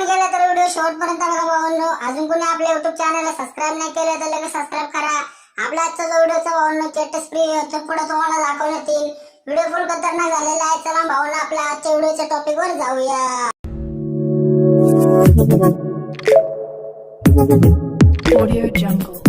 आपण केलं तर व्हिडिओ शेवटपर्यंत बघा भावांनो। अजून कोणी आपल्या YouTube चॅनलला सबस्क्राइब नाही केलं तर लगेच सबस्क्राइब करा। आपला आजचा जो व्हिडिओचा भावांनो चेटस फ्री पुढे तुम्हाला दाखवण्यात येईल। व्हिडिओ फुल खतरनाक झालेला आहे। चला भावांनो आपल्या आजच्या व्हिडिओच्या टॉपिकवर जाऊया। Audio Jungle.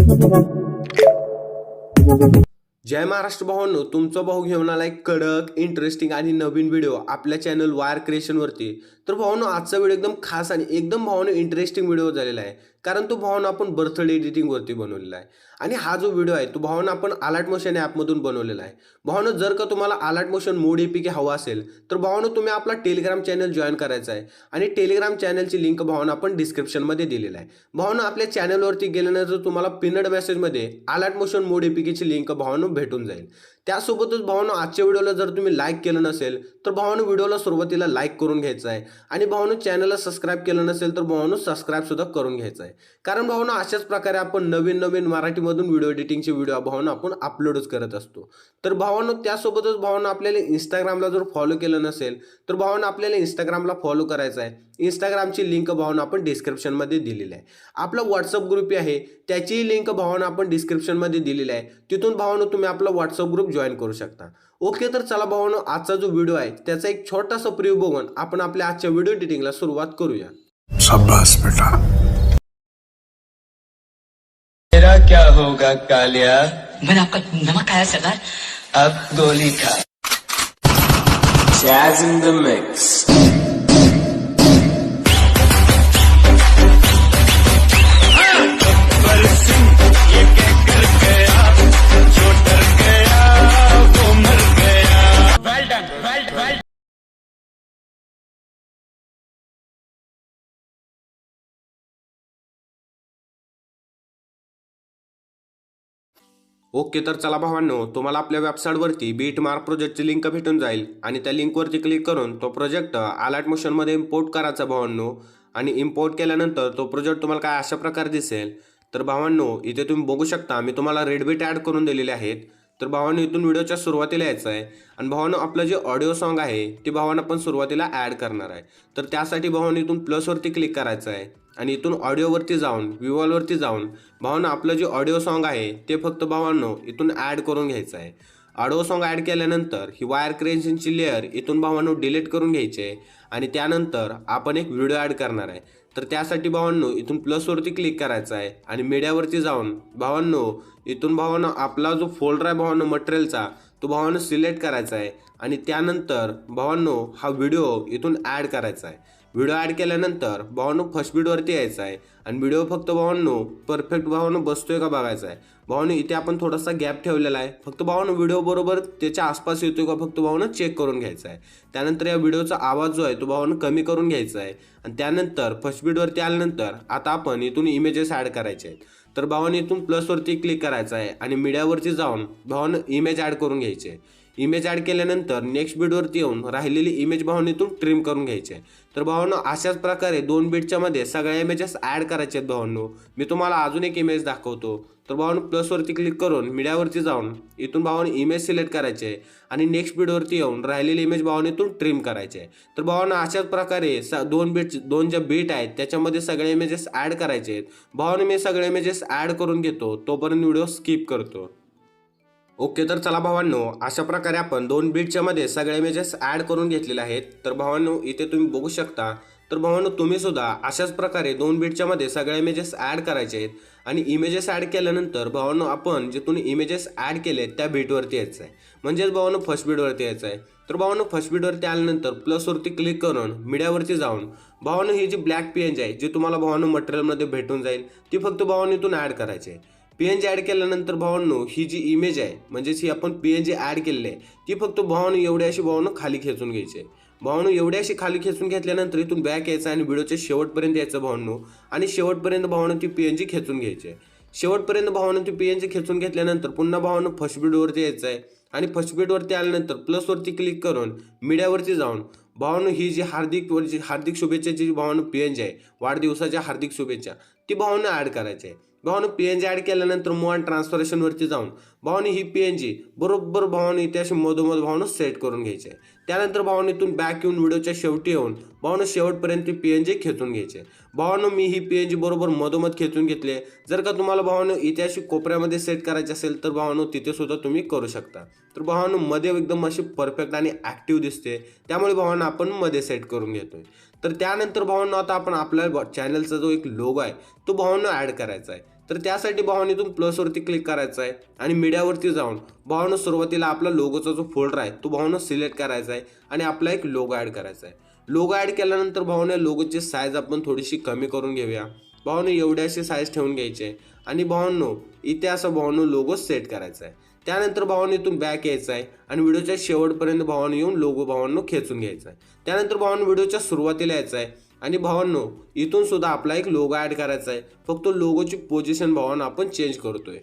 जय महाराष्ट्र भावांनो, तुमचा भाऊ घेऊन आलाय कडक इंटरेस्टिंग आणि नवीन व्हिडिओ आपल्या चॅनल वायर क्रिएशन वरती। तर भावांनो आजचा व्हिडिओ एकदम खास आणि एकदम भावांनो इंटरेस्टिंग व्हिडिओ झालेला आहे, कारण तो भावांनो आपण बर्थडे एडिटिंग वरती बनवलेला आहे। आणि हा जो व्हिडिओ आहे तो भावांनो आपण अलर्ट मोशन ॲप मधून बनवलेला आहे। भावांनो जर का तुम्हाला अलर्ट मोशन मोड एपीके हवा असेल तर भावांनो तुम्ही आपला टेलिग्राम चॅनल जॉईन करायचा आहे आणि टेलिग्राम चॅनलची लिंक भावांनो आपण डिस्क्रिप्शन मध्ये दिलेला आहे। भावांनो आपल्या चॅनल वरती गेल्यानंतर तुम्हाला पिनड मेसेज मध्ये अलर्ट मोशन मोड एपीकेची लिंक भावांनो भेटून जाईल। त्यासोबतच भावांनो आजच्या व्हिडिओला जर तुम्ही लाईक केलं नसेल तर भावांनो व्हिडिओला सुरुवातीला लाईक करून घ्यायचं आहे आणि भावांनो चॅनलला सबस्क्राइब केलं नसेल तर भावांनो सबस्क्राइब सुद्धा करून घ्यायचं आहे, कारण भावांनो अशाच प्रकारे आपण नवीन मराठीमधून व्हिडिओ एडिटिंगचे व्हिडिओ भावांनो आपण अपलोडच करत असतो। तर भावांनो त्यासोबतच भावांनो आपल्याला इंस्टाग्रामला जर फॉलो केलं नसेल तर भावांनो आपल्याला इंस्टाग्रामला फॉलो करायचं आहे। इंस्टाग्रामची लिंक भावांनो आपण डिस्क्रिप्शन मध्ये दिलेली आहे। आपला व्हॉट्सअप ग्रुप आहे त्याची लिंक भावांनो आपण डिस्क्रिप्शन मध्ये दिलेली आहे, तिथून भावांनो तुम्ही आपला व्हॉट्सअप ग्रुप जॉईन करू शकता। ओके, तर चला भावांनो आजचा जो व्हिडिओ आहे त्याचा एक छोटासा प्रिव्ह्यू बघून आपण आपल्या आजच्या व्हिडिओ एडिटिंगला सुरुवात करूया। शाबाश बेटा। मेरा क्या होगा कालिया? मैंने आपका नमक खाया सरदार। अब गोली खा। Jazz in the mix. Okay, तर चला भावांनो तुम्हाला आपल्या वेबसाईटवरती बीटमार्क प्रोजेक्टची लिंक भेटून जाईल आणि त्या लिंकवरती क्लिक करून तो प्रोजेक्ट अलर्ट मोशनमध्ये इम्पोर्ट करायचा भावांनो। आणि इम्पोर्ट केल्यानंतर तो प्रोजेक्ट तुम्हाला काय अशा प्रकारे दिसेल। तर भावांनो इथे तुम्ही बघू शकता मी तुम्हाला रेड बीट ॲड करून दिलेले आहेत। तर भावांनो इथून व्हिडिओच्या सुरुवातीला यायचं आहे आणि भावांनो आपलं जे ऑडिओ सॉन्ग आहे ते भावांनो आपण सुरुवातीला ॲड करणार आहे। तर त्यासाठी भावांनो इथून प्लसवरती क्लिक करायचं आहे आणि इथून ऑडिओवरती जाऊन व्ह्युअलवरती जाऊन भावांनो आपलं जे ऑडिओ सॉन्ग आहे ते फक्त भावांनो इथून ॲड करून घ्यायचं आहे। ऑडिओ सॉन्ग ॲड केल्यानंतर ही वायर क्रिएशनची लेअर इथून भावांनो डिलीट करून घ्यायची आहे आणि त्यानंतर आपण एक व्हिडिओ ॲड करणार आहे। तर त्यासाठी भावांनो इथून प्लसवरती क्लिक करायचं आहे आणि मीडियावरती जाऊन भावांनो इथून भावांनो आपला जो फोल्डर आहे भावांनो मटेरियलचा तो भावांनो सिलेक्ट करायचा आहे आणि त्यानंतर भावांनो हा व्हिडिओ इथून ॲड करायचा आहे। व्हिडिओ ॲड केल्यानंतर भावांनो फर्स्ट बीटवरती यायचं आहे आणि व्हिडिओ फक्त भावांनो परफेक्ट भावांनो बसतोय का बघायचा आहे। भावांनो इथे आपण थोडासा गॅप ठेवलेला आहे, फक्त भावांनो व्हिडिओ बरोबर त्याच्या आसपास येतोय का फक्त भावांनो चेक करून घ्यायचा आहे। त्यानंतर या व्हिडिओचा आवाज जो आहे तो भावांनो कमी करून घ्यायचा आहे आणि त्यानंतर फर्स्ट बीटवरती आल्यानंतर आता आपण इथून इमेजेस ॲड करायचे आहेत। तर भावांनो इथून प्लसवरती क्लिक करायचं आहे आणि मीडियावरती जाऊन भावांनो इमेज ॲड करून घ्यायचे। इमेज ॲड केल्यानंतर नेक्स्ट बीटवरती येऊन राहिलेली इमेज भावांनो इथून ट्रिम करून घ्यायचे। तर भावांनो अशाच प्रकारे 2 बीटच्या मध्ये सगळ्या इमेजेस ॲड करायचे आहेत भावांनो। मी तुम्हाला अजून एक इमेज दाखवतो। तर भावांनो प्लसवरती क्लिक करून मीडियावरती जाऊन इथून भावांनो इमेज सिलेक्ट करायचे आणि नेक्स्ट बीटवरती येऊन राहिलेली इमेज भावांनो इथून ट्रिम करायचे। तर भावांनो अशाच प्रकारे 2 ज्या बीट आहेत त्याच्यामध्ये सगळे इमेजेस ॲड करायचे आहेत। भावांनो मी सगळे इमेजेस ॲड करून घेतो, तोपर्यंत व्हिडिओ स्किप करतो। ओके, तर चला भावांनो अशा प्रकारे आपण 2 बीटच्या मध्ये सगळे इमेजेस ॲड करून घेतलेले आहेत। तर भावांनो इथे तुम्ही बघू शकता। तर भावांनो तुम्ही सुद्धा अशाच प्रकारे 2 बीटच्या मध्ये सगळे इमेजेस ॲड करायचे आहेत आणि इमेजेस ॲड केल्यानंतर भावांनो आपण जिथून इमेजेस ॲड केले त्या बीटवरती यायचं आहे, म्हणजेच भावांनो फर्स्ट बीटवरती यायचं आहे। तर भावांनो फर्स्ट बीटवरती आल्यानंतर प्लसवरती क्लिक करून मीडियावरती जाऊन भावांनो ही जी ब्लॅक PNG आहे जी तुम्हाला भावांनो मटेरियलमध्ये भेटून जाईल ती फक्त भावांनो इथून ॲड करायची आहे। PNG ॲड केल्यानंतर भावांनो ही जी इमेज आहे म्हणजेच ही आपण PNG ॲड केलेली आहे ती फक्त भावांनो एवढी अशी भावांनो खाली खेचून घ्यायची आहे। भावांनो एवढी अशी खाली खेचून घेतल्यानंतर इथून बॅक यायचं आणि व्हिडिओच्या शेवटपर्यंत यायचं भावांनो आणि शेवटपर्यंत भावांनो ती PNG खेचून घ्यायची आहे। शेवटपर्यंत भावांनो ती PNG खेचून घेतल्यानंतर पुन्हा भावांनो फर्स्ट बीटवरती यायचं आहे आणि फर्स्ट बीटवरती आल्यानंतर प्लसवरती क्लिक करून मीडियावरती जाऊन भावांनो ही जी हार्दिक शुभेच्छाची भावांनो PNG आहे वाढदिवसाच्या हार्दिक शुभेच्छा ती भावानं ॲड करायची आहे. भावानं PNG ॲड केल्यानंतर मूव अँड ट्रान्सफॉर्मेशनवरती जाऊन भावाने ही PNG बरोबर भावाने इथे अशी मधोमध भावानं सेट करून घ्यायची आहे. त्यानंतर भावानं इथून बॅक येऊन व्हिडिओच्या शेवटी येऊन भावानं शेवटपर्यंत ती PNG खेचून घ्यायची आहे. भावानं मी ही PNG बरोबर मधोमध खेचून घेतली. जर का तुम्हाला भावानं इथे अशी कोपऱ्यामध्ये सेट करायची असेल तर भावानं तिथे सुद्धा तुम्ही करू शकता. तर भावानं मध्ये एकदम अशी परफेक्ट आणि ॲक्टिव्ह दिसते, त्यामुळे भावानं आपण मध्ये सेट करून घेतोय. तर त्यानंतर भावानं आता आपण आपल्या चॅनलचा जो एक लोगो आहे तो भावानं ॲड करायचा आहे. तर त्यासाठी भावानं इथून प्लसवरती क्लिक करायचं आहे आणि मीडियावरती जाऊन भावानं सुरुवातीला आपला लोगोचा जो फोल्डर आहे तो भावानं सिलेक्ट करायचा आहे आणि आपला एक लोगो ॲड करायचा आहे. लोगो ॲड केल्यानंतर भावानं लोगोची साईज आपण थोडीशी कमी करून घेऊया. भावानं एवढी अशी साईज ठेवून घ्यायची आहे आणि भावांनो इथे असं भावानं लोगो सेट करायचा आहे. त्यानंतर भावानं इथून बॅक यायचं आहे आणि व्हिडिओच्या शेवटपर्यंत भावानं येऊन लोगो भावांनो खेचून घ्यायचा आहे. त्यानंतर भावानं व्हिडिओच्या सुरुवातीला यायचं आहे आणि भावांनो इथून सुद्धा आपला एक लोगो ॲड करायचा आहे. फक्त लोगोची पोझिशन भावानं आपण चेंज करतोय.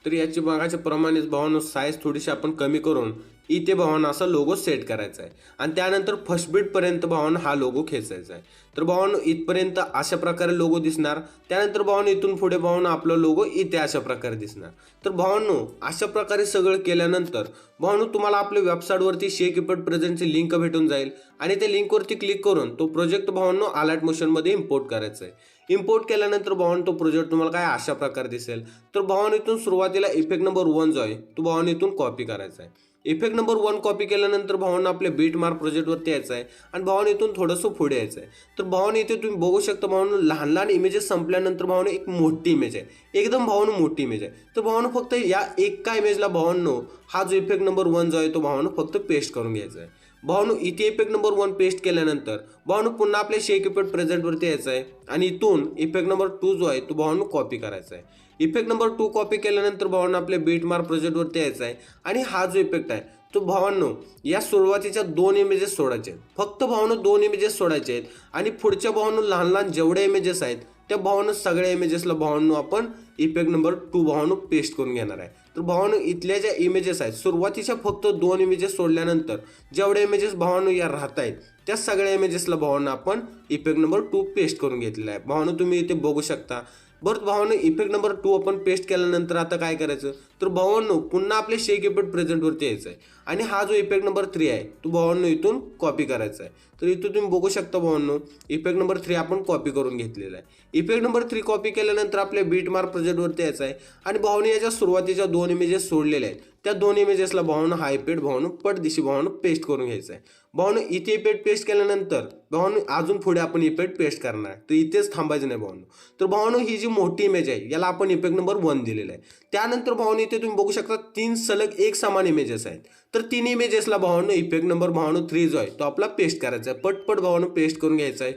तर याची बघायच्या प्रमाणेच भावांनो साईज थोडीशी आपण कमी करून इथे भावानं असा लोगो सेट करायचा आहे आणि त्यानंतर फर्स्ट बीटपर्यंत भावानं हा लोगो खेचायचा आहे. तर भावानं इथपर्यंत अशा प्रकारे लोगो दिसणार. त्यानंतर भावानं इथून पुढे भावानं आपला लोगो इथे अशा प्रकारे दिसणार. तर भावांनो अशा प्रकारे सगळं केल्यानंतर भावांनो तुम्हाला आपल्या वेबसाईटवरती शेक इफेक्ट प्रेझेंटची लिंक भेटून जाईल आणि त्या लिंकवरती क्लिक करून तो प्रोजेक्ट भावांनो अलाइट मोशनमध्ये इम्पोर्ट करायचा आहे. इम्पोर्ट केल्यानंतर भावांनो तो प्रोजेक्ट तुम्हाला काय अशा प्रकारे दिसेल. तर भावांनो इथून सुरुवातीला इफेक्ट नंबर 1 जो आहे तो भावांनो इथून कॉपी करायचा आहे. इफेक्ट नंबर 1 कॉपी केल्यानंतर भावांनो आपल्या बीट मार्क प्रोजेक्टवरती यायचं आहे आणि भावांनो इथून थोडंसं पुढे यायचं आहे. तर भावांनो इथे तुम्ही बघू शकता भावांनो लहान लहान इमेजेस संपल्यानंतर भावांनो एक मोठी इमेज आहे, एकदम भावांनो मोठी इमेज आहे. तर भावांनो फक्त या एका इमेजला भावांनो हा जो इफेक्ट नंबर 1 जो आहे तो भावांनो फक्त पेस्ट करून घ्यायचा आहे. भावांनो इथे इफेक्ट नंबर 1 पेस्ट केल्यानंतर भावांनो पुन्हा आपल्या शेक इफेक्ट प्रेझेंटवरती यायचं आहे आणि इथून इफेक्ट नंबर 2 जो आहे तो भावांनो कॉपी करायचा आहे. इफेक्ट नंबर 2 कॉपी केल्यानंतर भावांनो आपल्या बीट मार्क प्रोजेक्टवरती यायचं आहे आणि हा जो इफेक्ट आहे तो भावांनो या सुरुवातीच्या 2 इमेजेस सोडायचे आहेत. फक्त भावांनो 2 इमेजेस सोडायचे आहेत आणि पुढच्या भावांनो लहान लहान जेवढ्या इमेजेस आहेत त्या भावांनो सगळ्या इमेजेसला भावांनो आपण इफेक्ट नंबर 2 भावांनो पेस्ट करून घेणार आहे. तर भावांनो इथल्या ज्या इमेजेस आहेत सुरुवातीच्या फक्त 2 इमेजेस सोडल्यानंतर जेवढ्या इमेजेस भावांनो या राहत आहेत त्या सगळ्या इमेजेसला भावांनो आपण इफेक्ट नंबर 2 पेस्ट करून घेतलेला आहे. भावांनो तुम्ही इथे बघू शकता. बरं भावांनो इफेक्ट नंबर 2 आपण पेस्ट केल्यानंतर आता काय करायचं तर भावांनो पुन्हा आपले शेक इफेक्ट प्रेझेंटवरती यायचं आहे आणि हा जो इफेक्ट नंबर 3 आहे तो भावांनो इथून कॉपी करायचा आहे. तर इथून तुम्ही बघू शकता भावांनो इफेक्ट नंबर 3 आपण कॉपी करून घेतलेला आहे. इफेक्ट नंबर 3 कॉपी केल्यानंतर आपल्या बीट मार्क प्रोजेक्टवरती यायचं आहे आणि भावांनो याच्या सुरुवातीच्या 2 इमेजेस सोडलेल्या आहेत त्या 2 इमेजेसला भावांनो हा इफेक्ट भावांनो पटदिशी भावांनो पेस्ट करून घ्यायचा आहे. भावांनो इथे इफेक्ट पेस्ट केल्यानंतर भावांनो अजून पुढे आपण इफेक्ट पेस्ट करणार आहे. तर इथेच थांबायचं नाही भावांनो. तर भावांनो ही जी मोठी इमेज आहे याला आपण इफेक्ट नंबर 1 दिलेला आहे. त्यानंतर भावांनो इथे तुम्ही बघू शकता 3 सलग एक समान इमेजेस आहेत. तर 3 इमेजेसला भावांनो इफेक्ट नंबर भावांनो 3 जो आहे तो आपला पेस्ट करायचा आहे. पटपट भावांनो पेस्ट करून घ्यायचा आहे.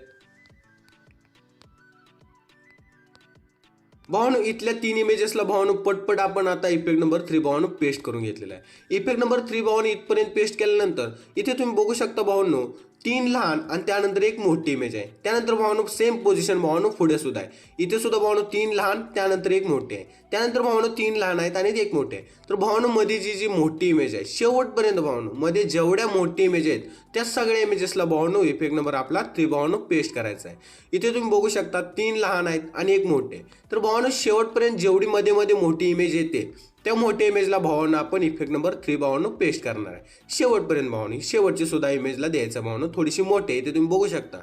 भावांनो इथल्या 3 इमेजेसला भावांनो पटपट आपण आता इफेक्ट नंबर 3 भावांनो पेस्ट करून घेतलेला आहे. इफेक्ट नंबर 3 भावांनो इथपर्यंत पेस्ट केल्यानंतर इथे तुम्ही बघू शकता भावांनो 3 लहान आणि त्यानंतर एक मोठी इमेज आहे. त्यानंतर भावांनो सेम पोझिशन भावांनो पुढे सुद्धा आहे. इथे सुद्धा भावांनो 3 लहान त्यानंतर एक मोठे आहे. त्यानंतर भावांनो 3 लहान आहेत आणि एक मोठे आहे. तर भावांनो मध्ये जी मोठी इमेज आहे शेवटपर्यंत भावांनो मध्ये जेवढ्या मोठी इमेज आहेत त्या सगळ्या इमेजेसला भावांनो इफेक्ट नंबर आपला 3 भावांनो पेस्ट करायचा आहे. इथे तुम्ही बघू शकता 3 लहान आहेत आणि एक मोठे. तर भावांनो शेवटपर्यंत जेवढी मध्ये मध्ये मोठी इमेज येते त्या मोठ्या इमेजला भावांनो आपण इफेक्ट नंबर 3 भावांनो पेस्ट करणार आहे. शेवटपर्यंत भावांनो शेवटची सुद्धा इमेजला द्यायचा भावांनो थोडीशी मोठी आहे इथे तुम्ही बघू शकता.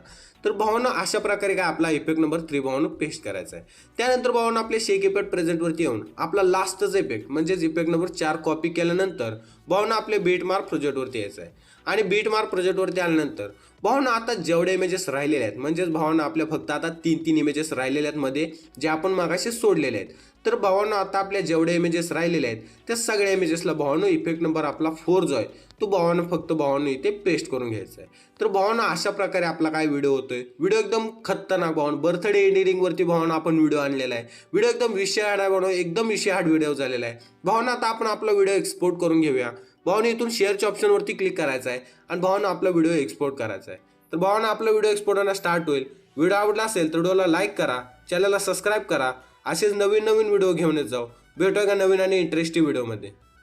तर भावांनो अशा प्रकारे काय आपला इफेक्ट नंबर 3 भावांनो पेस्ट करायचा आहे. त्यानंतर भावांनो आपले शेक इफेक्ट प्रेझेंटवरती येऊन आपला लास्टच इफेक्ट म्हणजेच इफेक्ट नंबर 4 कॉपी केल्यानंतर भावांनो आपल्या बीट मार्क प्रोजेक्टवरती यायचं आहे आणि बीट मार्क प्रोजेक्टवरती आल्यानंतर भावांनो आता जेवढे इमेजेस राहिलेले आहेत म्हणजेच भावांनो आपल्या फक्त आता 3 इमेजेस राहिलेले आहेत मध्ये जे आपण मागाशी सोडलेले आहेत. तर भावांनो आता आपल्या जेवढे इमेजेस राहिलेले आहेत त्या सगळ्या इमेजेसला भावांनो इफेक्ट नंबर आपला 4 जो आहे तो भावांनो फक्त भावांनो इथे पेस्ट करून घ्यायचा आहे. तर भावांनो अशा प्रकारे आपला काय व्हिडिओ होतोय. व्हिडिओ एकदम खतरनाक भावांनो बर्थडे एडिटिंगवरती भावांनो आपण व्हिडिओ आणलेला आहे. व्हिडिओ एकदम विषय हार्ड आहे भावांनो एकदम विषय हार्ड व्हिडिओ झालेला आहे. भावांनो आता आपण आपला व्हिडिओ एक्सपोर्ट करून घेऊया. भावांनो इथून शेअरच्या ऑप्शनवरती क्लिक करायचं आहे आणि भावांनो आपला व्हिडिओ एक्सपोर्ट करायचा आहे. तर भावांनो आपला व्हिडिओ एक्सपोर्ट होणं स्टार्ट होईल. व्हिडिओ आवडला असेल तर व्हिडिओला लाईक करा, चॅनलला सबस्क्राईब करा. असेच नवीन व्हिडिओ घेऊन येत जाऊ. भेटूया का नवीन आणि इंटरेस्टिंग व्हिडिओमध्ये.